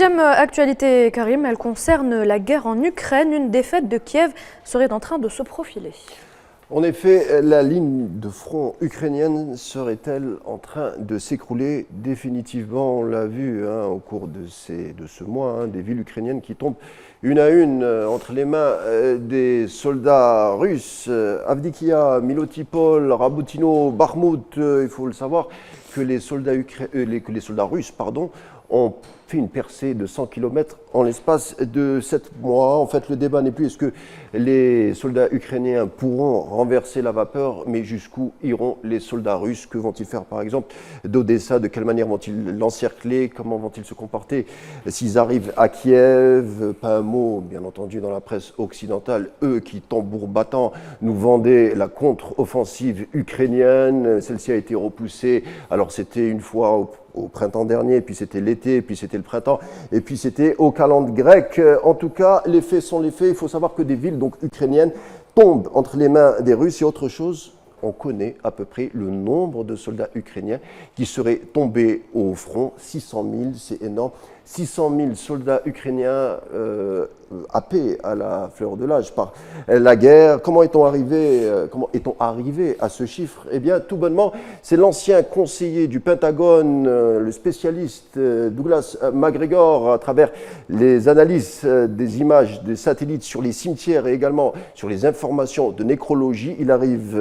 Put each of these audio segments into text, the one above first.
Deuxième actualité, Karim, elle concerne la guerre en Ukraine. Une défaite de Kiev serait en train de se profiler. En effet, la ligne de front ukrainienne serait-elle en train de s'écrouler définitivement? On l'a vu au cours de ce mois, des villes ukrainiennes qui tombent une à une entre les mains des soldats russes. Avdikia, Milotipol, Rabotino, Bakhmout, il faut le savoir, que les soldats russes ont fait une percée de 100 km en l'espace de 7 mois. En fait, le débat n'est plus est-ce que les soldats ukrainiens pourront renverser la vapeur, mais jusqu'où iront les soldats russes? Que vont-ils faire, par exemple, d'Odessa? De quelle manière vont-ils l'encercler? Comment vont-ils se comporter s'ils arrivent à Kiev? Pas un mot, bien entendu, dans la presse occidentale. Eux qui, tambour battant, nous vendaient la contre-offensive ukrainienne. Celle-ci a été repoussée. Alors, c'était une fois au printemps dernier, puis c'était l'été, puis c'était le printemps, et puis c'était au calendrier grec. En tout cas, les faits sont les faits. Il faut savoir que des villes donc ukrainiennes tombent entre les mains des Russes. Et autre chose, on connaît à peu près le nombre de soldats ukrainiens qui seraient tombés au front. 600 000, c'est énorme. 600 000 soldats ukrainiens happés à la fleur de l'âge par la guerre. Comment est-on arrivé à ce chiffre? Eh bien, tout bonnement, c'est l'ancien conseiller du Pentagone, le spécialiste Douglas MacGregor, à travers les analyses des images des satellites sur les cimetières et également sur les informations de nécrologie. Il arrive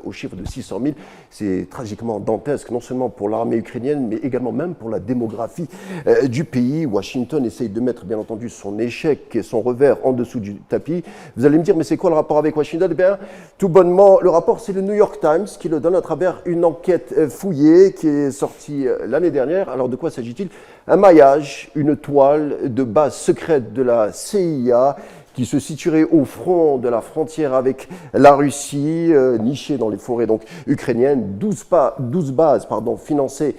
au chiffre de 600 000. C'est tragiquement dantesque, non seulement pour l'armée ukrainienne, mais également même pour la démographie du pays. Washington essaye de mettre, bien entendu, son échec et son revers en dessous du tapis. Vous allez me dire, mais c'est quoi le rapport avec Washington? Eh bien, tout bonnement, le rapport, c'est le New York Times qui le donne à travers une enquête fouillée qui est sortie l'année dernière. Alors, de quoi s'agit-il? Un maillage, une toile de base secrète de la CIA qui se situerait au front de la frontière avec la Russie, nichée dans les forêts donc ukrainiennes, 12 bases financées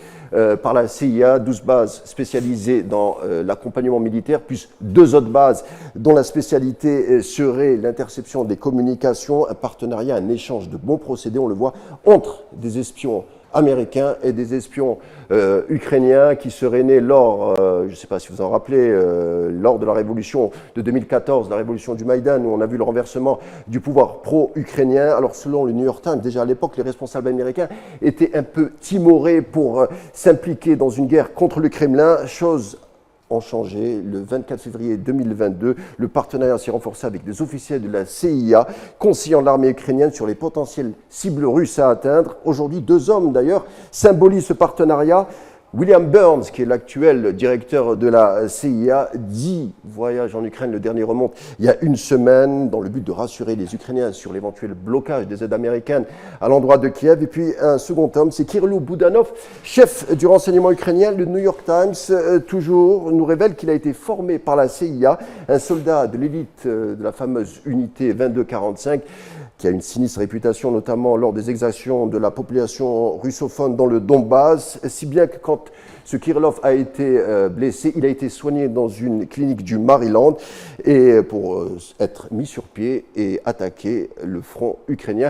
par la CIA, 12 bases spécialisées dans l'accompagnement militaire, plus 2 autres bases dont la spécialité serait l'interception des communications, un partenariat, un échange de bons procédés, on le voit, entre des espions américains et des espions ukrainiens qui seraient nés lors, je ne sais pas si vous en rappelez, lors de la révolution de 2014, la révolution du Maïdan, où on a vu le renversement du pouvoir pro-ukrainien. Alors selon le New York Times, déjà à l'époque, les responsables américains étaient un peu timorés pour s'impliquer dans une guerre contre le Kremlin, chose ont changé. Le 24 février 2022, le partenariat s'est renforcé avec des officiels de la CIA, conseillant l'armée ukrainienne sur les potentielles cibles russes à atteindre. Aujourd'hui, 2 hommes d'ailleurs symbolisent ce partenariat. William Burns, qui est l'actuel directeur de la CIA, 10 voyages en Ukraine, le dernier remonte il y a une semaine, dans le but de rassurer les Ukrainiens sur l'éventuel blocage des aides américaines à l'endroit de Kiev. Et puis un second homme, c'est Kirilo Boudanov, chef du renseignement ukrainien. Le New York Times, toujours, nous révèle qu'il a été formé par la CIA, un soldat de l'élite de la fameuse unité 2245, qui a une sinistre réputation, notamment lors des exactions de la population russophone dans le Donbass, si bien que quand ce Kirillov a été blessé, il a été soigné dans une clinique du Maryland et pour être mis sur pied et attaquer le front ukrainien.